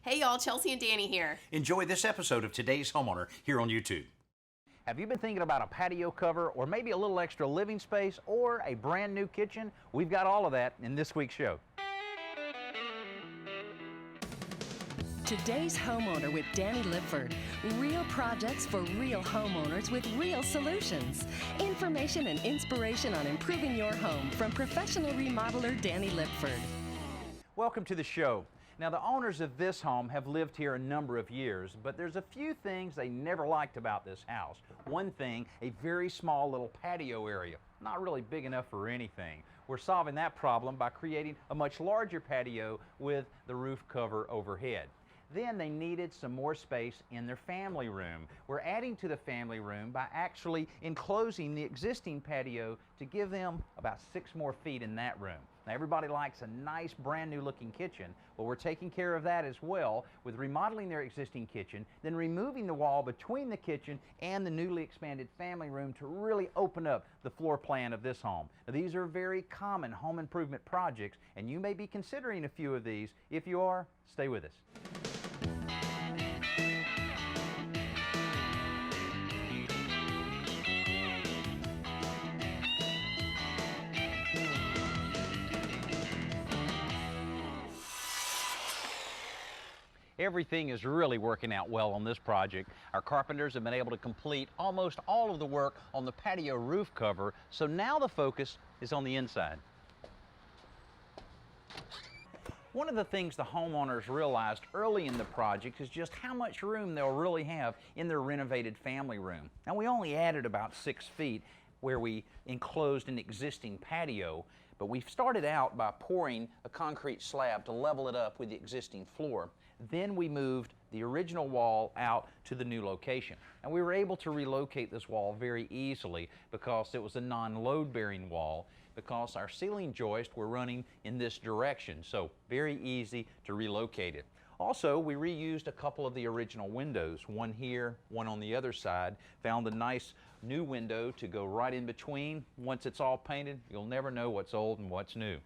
Hey y'all, Chelsea and Danny here. Enjoy this episode of Today's Homeowner here on YouTube. Have you been thinking about a patio cover or maybe a little extra living space or a brand new kitchen? We've got all of that in this week's show. Today's Homeowner with Danny Lipford. Real projects for real homeowners with real solutions. Information and inspiration on improving your home from professional remodeler Danny Lipford. Welcome to the show. Now, the owners of this home have lived here a number of years, but there's a few things they never liked about this house. One thing, a very small little patio area, not really big enough for anything. We're solving that problem by creating a much larger patio with the roof cover overhead. Then they needed some more space in their family room. We're adding to the family room by actually enclosing the existing patio to give them about 6 more feet in that room. Now, everybody likes a nice brand new looking kitchen. Well, we're taking care of that as well with remodeling their existing kitchen, then removing the wall between the kitchen and the newly expanded family room to really open up the floor plan of this home. Now, these are very common home improvement projects, and you may be considering a few of these. If you are, stay with us. Everything is really working out well on this project. Our carpenters have been able to complete almost all of the work on the patio roof cover, so now the focus is on the inside. One of the things the homeowners realized early in the project is just how much room they'll really have in their renovated family room. Now, we only added about 6 feet where we enclosed an existing patio, but we started out by pouring a concrete slab to level it up with the existing floor. Then we moved the original wall out to the new location. And we were able to relocate this wall very easily because it was a non-load bearing wall, because our ceiling joists were running in this direction, so very easy to relocate it. Also, we reused a couple of the original windows, one here, one on the other side. Found a nice new window to go right in between. Once it's all painted, you'll never know what's old and what's new.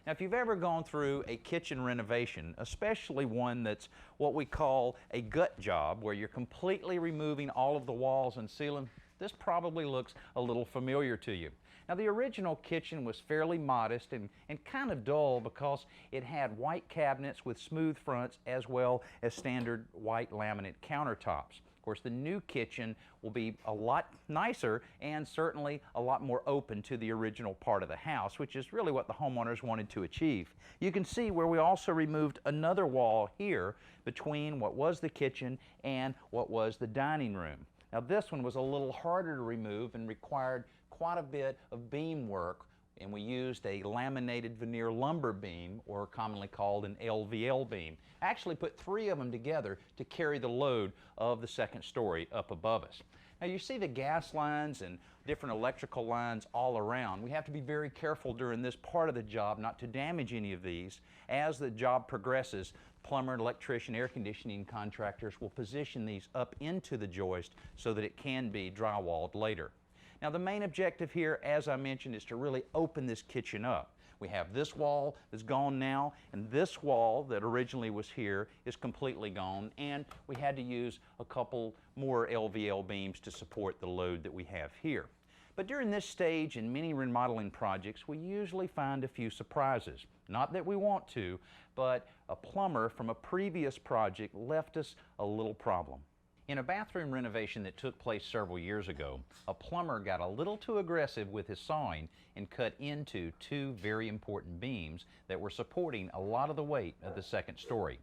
Now, if you've ever gone through a kitchen renovation, especially one that's what we call a gut job, where you're completely removing all of the walls and ceiling, this probably looks a little familiar to you. Now, the original kitchen was fairly modest and kind of dull because it had white cabinets with smooth fronts as well as standard white laminate countertops. Of course, the new kitchen will be a lot nicer and certainly a lot more open to the original part of the house, which is really what the homeowners wanted to achieve. You can see where we also removed another wall here between what was the kitchen and what was the dining room. Now, this one was a little harder to remove and required quite a bit of beam work, and we used a laminated veneer lumber beam, or commonly called an Lvl beam. I actually put 3 of them together to carry the load of the second story up above us. Now, you see the gas lines and different electrical lines all around. We have to be very careful during this part of the job not to damage any of these. As the job progresses, plumber, electrician, air conditioning contractors will position these up into the joist so that it can be drywalled later. Now, the main objective here, as I mentioned, is to really open this kitchen up. We have this wall that's gone now, and this wall that originally was here is completely gone, and we had to use a couple more Lvl beams to support the load that we have here. But during this stage in many remodeling projects, we usually find a few surprises. Not that we want to, but a plumber from a previous project left us a little problem. In a bathroom renovation that took place several years ago, a plumber got a little too aggressive with his sawing and cut into 2 very important beams that were supporting a lot of the weight of the second story.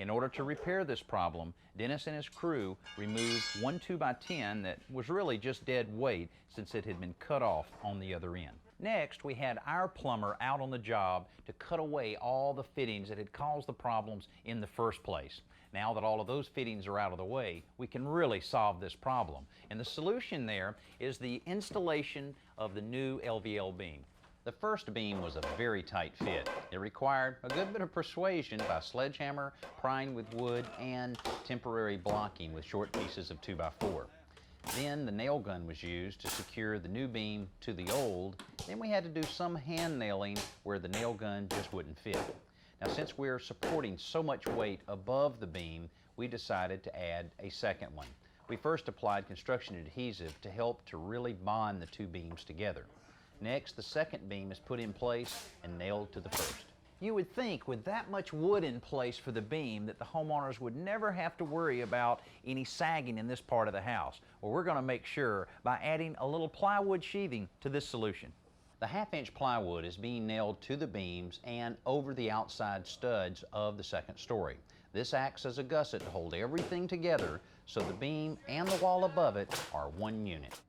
In order to repair this problem, Dennis and his crew removed one 2x10 that was really just dead weight since it had been cut off on the other end. Next, we had our plumber out on the job to cut away all the fittings that had caused the problems in the first place. Now that all of those fittings are out of the way, we can really solve this problem. And the solution there is the installation of the new Lvl beam. The first beam was a very tight fit. It required a good bit of persuasion by sledgehammer, prying with wood, and temporary blocking with short pieces of 2x4. Then the nail gun was used to secure the new beam to the old. Then we had to do some hand nailing where the nail gun just wouldn't fit. Now, since we're supporting so much weight above the beam, we decided to add a second one. We first applied construction adhesive to help to really bond the two beams together. Next, the second beam is put in place and nailed to the first. You would think with that much wood in place for the beam that the homeowners would never have to worry about any sagging in this part of the house. Well, we're going to make sure by adding a little plywood sheathing to this solution. The 1/2-inch plywood is being nailed to the beams and over the outside studs of the second story. This acts as a gusset to hold everything together so the beam and the wall above it are one unit.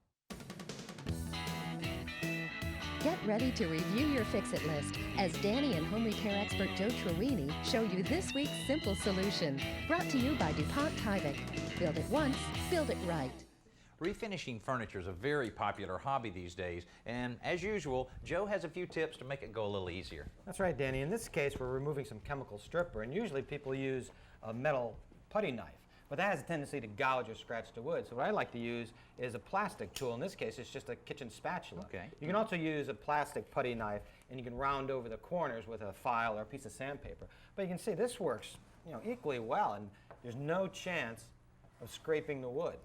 Get ready to review your fix-it list as Danny and home repair expert Joe Troini show you this week's simple solution. Brought to you by DuPont Tyvek. Build it once, build it right. Refinishing furniture is a very popular hobby these days, and as usual, Joe has a few tips to make it go a little easier. That's right, Danny. In this case, we're removing some chemical stripper, and usually people use a metal putty knife, but that has a tendency to gouge or scratch the wood. So what I like to use is a plastic tool. In this case, it's just a kitchen spatula. Okay. You can also use a plastic putty knife, and you can round over the corners with a file or a piece of sandpaper. But you can see this works, equally well, and there's no chance of scraping the wood.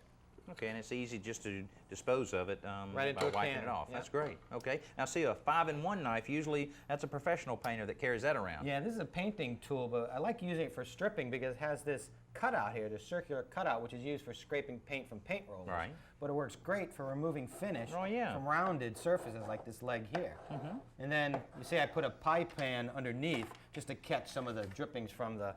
Okay, and it's easy just to dispose of it Right into by a wiping can. it off. Yeah. That's great. Okay, now see, a 5-in-1 knife, usually that's a professional painter that carries that around. Yeah, this is a painting tool, but I like using it for stripping because it has this cutout here, this circular cutout, which is used for scraping paint from paint rollers. Right. But it works great for removing finish Oh, yeah. from rounded surfaces like this leg here. And then you see I put a pie pan underneath just to catch some of the drippings from the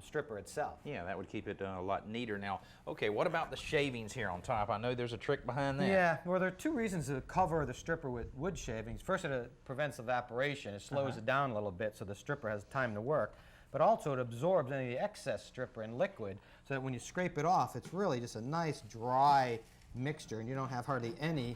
stripper itself. Yeah, that would keep it a lot neater. Now, okay, what about the shavings here on top? I know there's a trick behind that. Yeah, well, there are two reasons to cover the stripper with wood shavings. First, it prevents evaporation. It slows it down a little bit so the stripper has time to work. But also, it absorbs any of the excess stripper and liquid so that when you scrape it off, it's really just a nice dry mixture and you don't have hardly any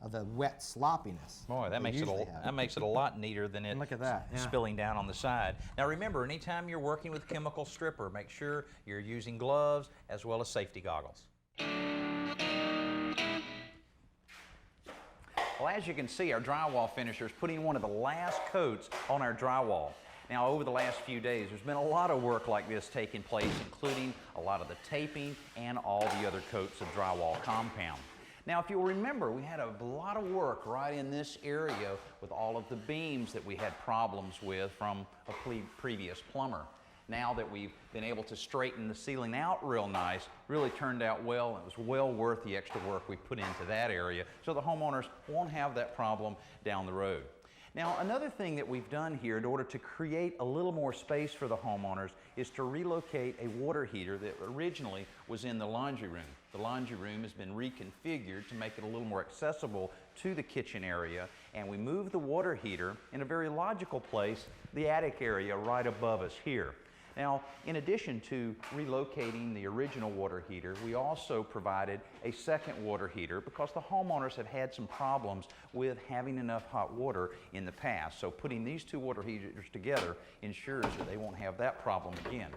of the wet sloppiness. Boy, that makes it a lot neater than it Look at that, yeah. spilling down on the side. Now remember, anytime you're working with chemical stripper, make sure you're using gloves as well as safety goggles. Well, as you can see, our drywall finisher is putting one of the last coats on our drywall. Now, over the last few days, there's been a lot of work like this taking place, including a lot of the taping and all the other coats of drywall compound. Now, if you'll remember, we had a lot of work right in this area with all of the beams that we had problems with from a previous plumber. Now that we've been able to straighten the ceiling out real nice, really turned out well, and it was well worth the extra work we put into that area, so the homeowners won't have that problem down the road. Now, another thing that we've done here in order to create a little more space for the homeowners is to relocate a water heater that originally was in the laundry room. The laundry room has been reconfigured to make it a little more accessible to the kitchen area, and we moved the water heater in a very logical place, the attic area right above us here. Now, in addition to relocating the original water heater, we also provided a second water heater because the homeowners have had some problems with having enough hot water in the past. So putting these two water heaters together ensures that they won't have that problem again.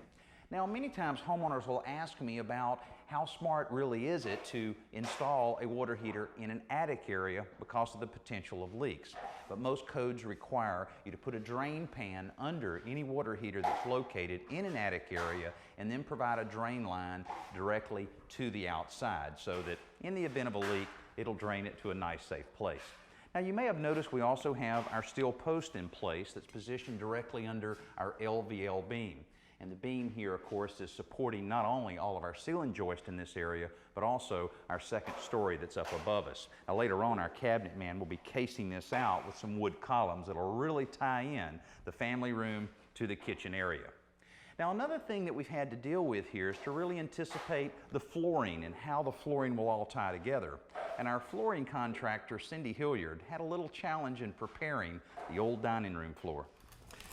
Now, many times homeowners will ask me about how smart really is it to install a water heater in an attic area because of the potential of leaks. But most codes require you to put a drain pan under any water heater that's located in an attic area and then provide a drain line directly to the outside so that in the event of a leak, it'll drain it to a nice, safe place. Now, you may have noticed we also have our steel post in place that's positioned directly under our Lvl beam. And the beam here, of course, is supporting not only all of our ceiling joist in this area, but also our second story that's up above us. Now, later on, our cabinet man will be casing this out with some wood columns that'll really tie in the family room to the kitchen area. Now, another thing that we've had to deal with here is to really anticipate the flooring and how the flooring will all tie together. And our flooring contractor, Cindy Hilliard, had a little challenge in preparing the old dining room floor.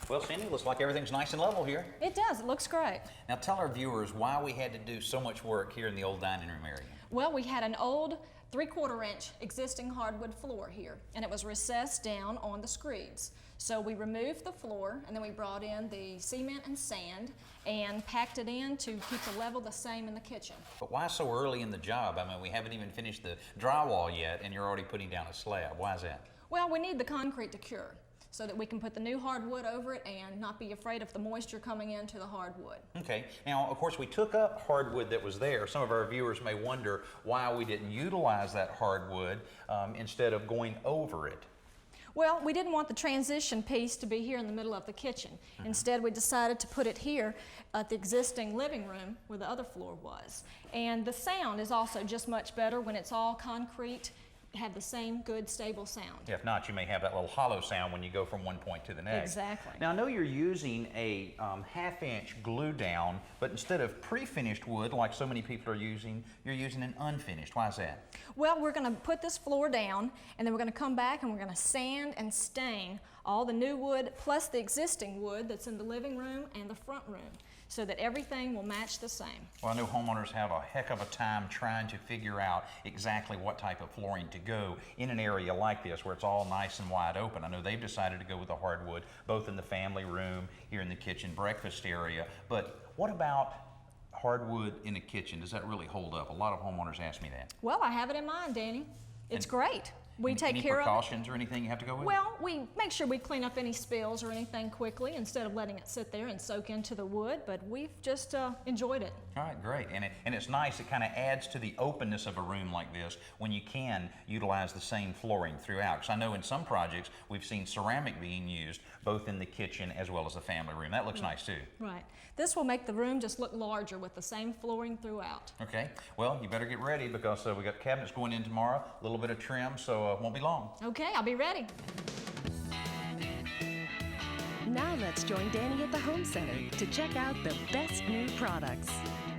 Well, Cindy, looks like everything's nice and level here. It does. It looks great. Now, tell our viewers why we had to do so much work here in the old dining room area. Well, we had an old 3/4-inch existing hardwood floor here, and it was recessed down on the screeds. So we removed the floor, and then we brought in the cement and sand and packed it in to keep the level the same in the kitchen. But why so early in the job? I mean, we haven't even finished the drywall yet, and you're already putting down a slab. Why is that? Well, we need the concrete to cure. so that we can put the new hardwood over it and not be afraid of the moisture coming into the hardwood. Okay. Now, of course, we took up hardwood that was there. Some of our viewers may wonder why we didn't utilize that hardwood instead of going over it. Well, we didn't want the transition piece to be here in the middle of the kitchen. Instead, we decided to put it here at the existing living room where the other floor was. And the sound is also just much better when it's all concrete, have the same good, stable sound. If not, you may have that little hollow sound when you go from one point to the next. Exactly. Now, I know you're using a half-inch glue down, but instead of pre-finished wood like so many people are using, you're using an unfinished. Why is that? Well, we're going to put this floor down, and then we're going to come back and we're going to sand and stain all the new wood plus the existing wood that's in the living room and the front room, so that everything will match the same. Well, I know homeowners have a heck of a time trying to figure out exactly what type of flooring to go in an area like this where it's all nice and wide open. I know they've decided to go with the hardwood, both in the family room, here in the kitchen breakfast area. But what about hardwood in the kitchen? Does that really hold up? A lot of homeowners ask me that. Well, I have it in mind, Danny. It's great. We take Any care of it. precautions or anything you have to go with? Well, we make sure we clean up any spills or anything quickly instead of letting it sit there and soak into the wood, but we've just enjoyed it. All right, great. And it's nice. It kind of adds to the openness of a room like this when you can utilize the same flooring throughout. Because I know in some projects we've seen ceramic being used both in the kitchen as well as the family room. That looks nice too. Right. This will make the room just look larger with the same flooring throughout. Okay. Well, you better get ready because we got cabinets going in tomorrow, a little bit of trim, so it won't be long. Okay, I'll be ready. Now let's join Danny at the Home Center to check out the best new products.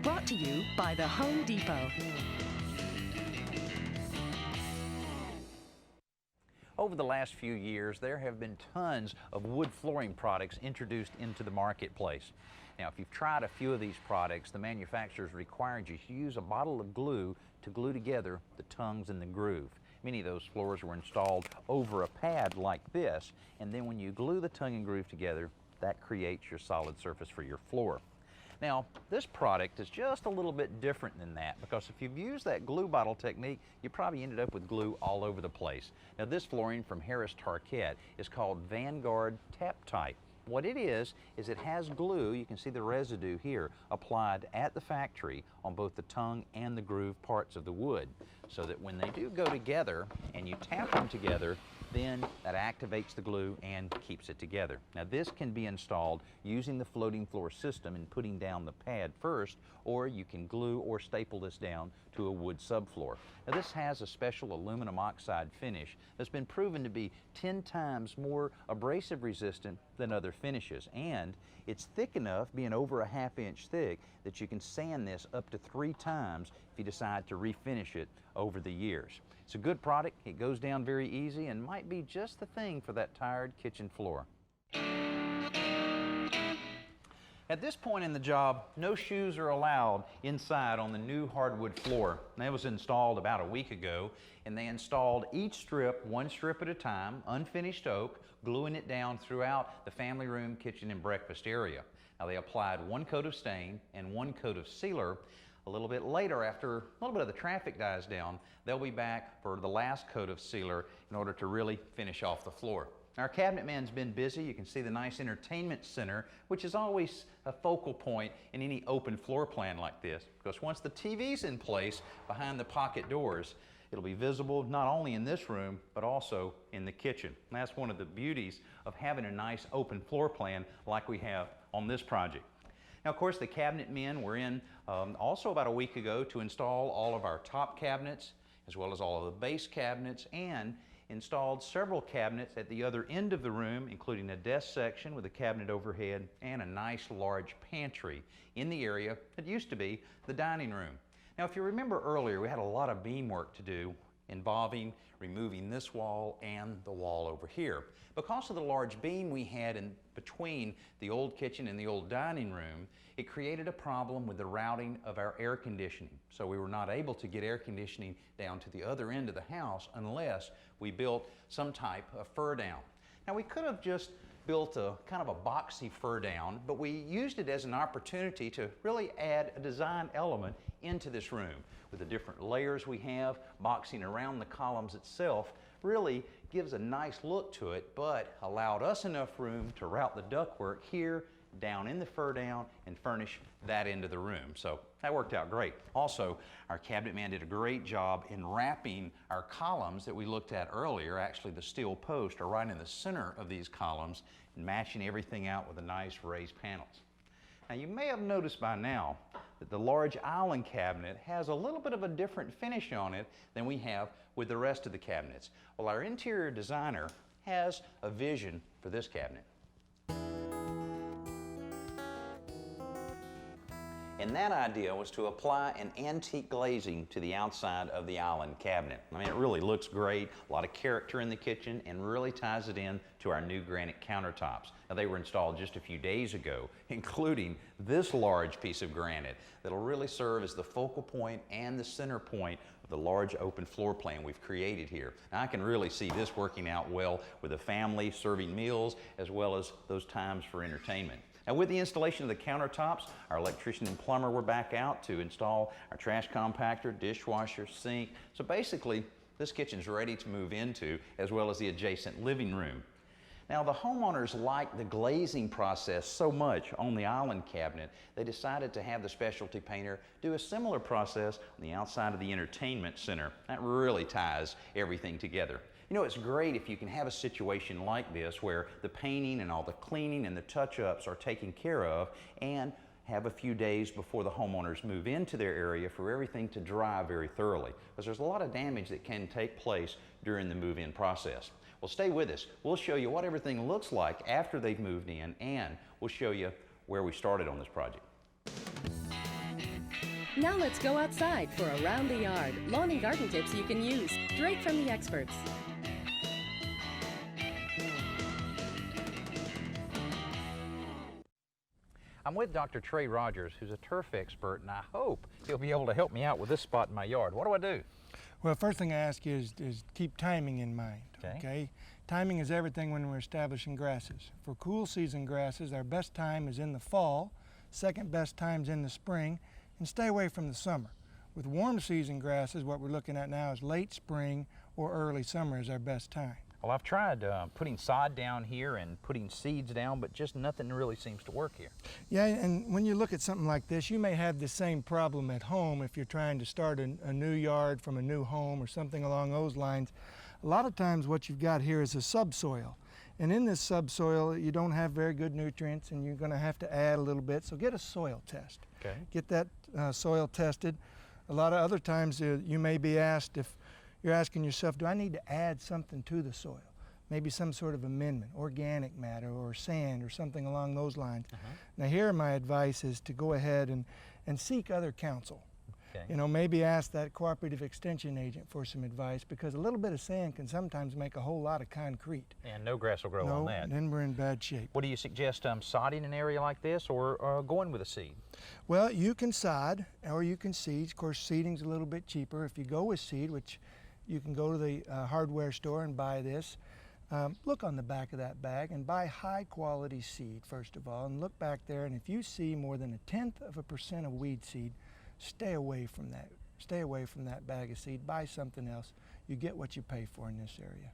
Brought to you by the Home Depot. Over the last few years, there have been tons of wood flooring products introduced into the marketplace. Now, if you've tried a few of these products, the manufacturers required you to use a bottle of glue to glue together the tongues and the groove. Many of those floors were installed over a pad like this, and then when you glue the tongue and groove together, that creates your solid surface for your floor. Now, this product is just a little bit different than that because if you've used that glue bottle technique, you probably ended up with glue all over the place. Now, this flooring from Harris Tarkett is called Vanguard Tap Type. What it is it has glue, you can see the residue here, applied at the factory on both the tongue and the groove parts of the wood, so that when they do go together and you tap them together, then that activates the glue and keeps it together. Now, this can be installed using the floating floor system and putting down the pad first, or you can glue or staple this down to a wood subfloor. Now, this has a special aluminum oxide finish that's been proven to be 10 times more abrasive resistant than other finishes, and it's thick enough, being over a ½ inch thick, that you can sand this up to 3 times if you decide to refinish it over the years. It's a good product, it goes down very easy, and might be just the thing for that tired kitchen floor. At this point in the job, no shoes are allowed inside on the new hardwood floor. That was installed about a week ago, and they installed each strip, one strip at a time, unfinished oak, gluing it down throughout the family room, kitchen, and breakfast area. Now, they applied 1 coat of stain and 1 coat of sealer. A little bit later, after a little bit of the traffic dies down, they'll be back for the last coat of sealer in order to really finish off the floor. Our cabinet man's been busy. You can see the nice entertainment center, which is always a focal point in any open floor plan like this, because once the TV's in place behind the pocket doors, it'll be visible not only in this room, but also in the kitchen. And that's one of the beauties of having a nice open floor plan like we have on this project. Now, of course, the cabinet men were in also about a week ago to install all of our top cabinets, as well as all of the base cabinets, and installed several cabinets at the other end of the room, including a desk section with a cabinet overhead and a nice large pantry in the area that used to be the dining room. Now, if you remember earlier, we had a lot of beam work to do involving removing this wall and the wall over here. Because of the large beam we had in between the old kitchen and the old dining room, it created a problem with the routing of our air conditioning. So we were not able to get air conditioning down to the other end of the house unless we built some type of fur down. Now, we could have just built a kind of a boxy fur down, but we used it as an opportunity to really add a design element into this room with the different layers we have boxing around the columns itself, really gives a nice look to it, but allowed us enough room to route the ductwork here, down in the fur down, and furnish that into the room. So that worked out great. Also, our cabinet man did a great job in wrapping our columns that we looked at earlier. Actually, the steel posts are right in the center of these columns, and matching everything out with the nice raised panels. Now, you may have noticed by now that the large island cabinet has a little bit of a different finish on it than we have with the rest of the cabinets. Well, our interior designer has a vision for this cabinet. And that idea was to apply an antique glazing to the outside of the island cabinet. I mean, it really looks great, a lot of character in the kitchen, and really ties it in to our new granite countertops. Now, they were installed just a few days ago, including this large piece of granite that'll really serve as the focal point and the center point of the large open floor plan we've created here. Now, I can really see this working out well with a family serving meals as well as those times for entertainment. Now, with the installation of the countertops, our electrician and plumber were back out to install our trash compactor, dishwasher, sink. So basically, this kitchen's ready to move into, as well as the adjacent living room. Now, the homeowners liked the glazing process so much on the island cabinet, they decided to have the specialty painter do a similar process on the outside of the entertainment center. That really ties everything together. You know, it's great if you can have a situation like this where the painting and all the cleaning and the touch-ups are taken care of, and have a few days before the homeowners move into their area for everything to dry very thoroughly, because there's a lot of damage that can take place during the move-in process. Well, stay with us. We'll show you what everything looks like after they've moved in, and we'll show you where we started on this project. Now let's go outside for around the yard. Lawn and garden tips you can use, straight from the experts. I'm with Dr. Trey Rogers, who's a turf expert, and I hope he'll be able to help me out with this spot in my yard. What do I do? Well, first thing I ask you is keep timing in mind, okay? Timing is everything when we're establishing grasses. For cool season grasses, our best time is in the fall, second best time's in the spring, and stay away from the summer. With warm season grasses, what we're looking at now is late spring or early summer is our best time. Well, I've tried putting sod down here and putting seeds down, but just nothing really seems to work here. Yeah, and when you look at something like this, you may have the same problem at home if you're trying to start a new yard from a new home or something along those lines. A lot of times what you've got here is a subsoil. And in this subsoil, you don't have very good nutrients, and you're going to have to add a little bit. So get a soil test. Okay. Get that soil tested. A lot of other times you may be asked, if you're asking yourself, do I need to add something to the soil? Maybe some sort of amendment, organic matter or sand or something along those lines. Now here my advice is to go ahead and seek other counsel. Okay. You know, maybe ask that cooperative extension agent for some advice, because a little bit of sand can sometimes make a whole lot of concrete. And no grass will grow on that. Then we're in bad shape. What do you suggest, sodding an area like this, or going with a seed? Well, you can sod or you can seed. Of course, seeding's a little bit cheaper. If you go with seed, which you can go to the hardware store and buy this, look on the back of that bag and buy high quality seed first of all, and look back there, and if you see more than 0.1% of weed seed, stay away from that. Stay away from that bag of seed. Buy something else. You get what you pay for in this area.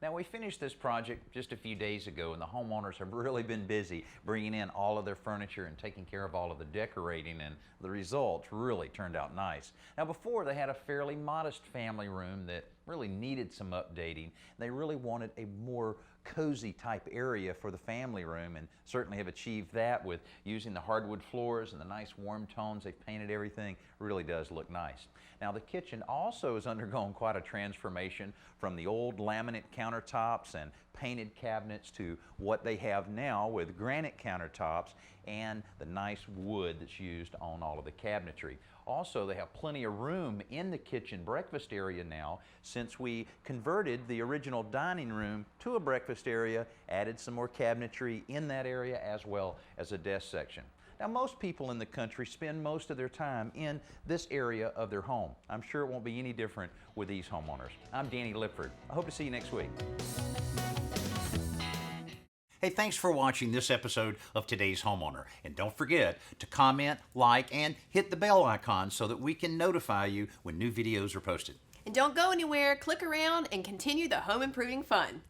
Now, we finished this project just a few days ago, and the homeowners have really been busy bringing in all of their furniture and taking care of all of the decorating, and the results really turned out nice. Now, before, they had a fairly modest family room that really needed some updating. They really wanted a more cozy type area for the family room, and certainly have achieved that with using the hardwood floors and the nice warm tones. They've painted everything. It really does look nice. Now, the kitchen also has undergone quite a transformation from the old laminate countertops and painted cabinets to what they have now with granite countertops and the nice wood that's used on all of the cabinetry. Also, they have plenty of room in the kitchen breakfast area now, since we converted the original dining room to a breakfast area, added some more cabinetry in that area as well as a desk section. Now, most people in the country spend most of their time in this area of their home. I'm sure it won't be any different with these homeowners. I'm Danny Lipford. I hope to see you next week. Hey, thanks for watching this episode of Today's Homeowner. And don't forget to comment, like, and hit the bell icon so that we can notify you when new videos are posted. And don't go anywhere, click around and continue the home improving fun.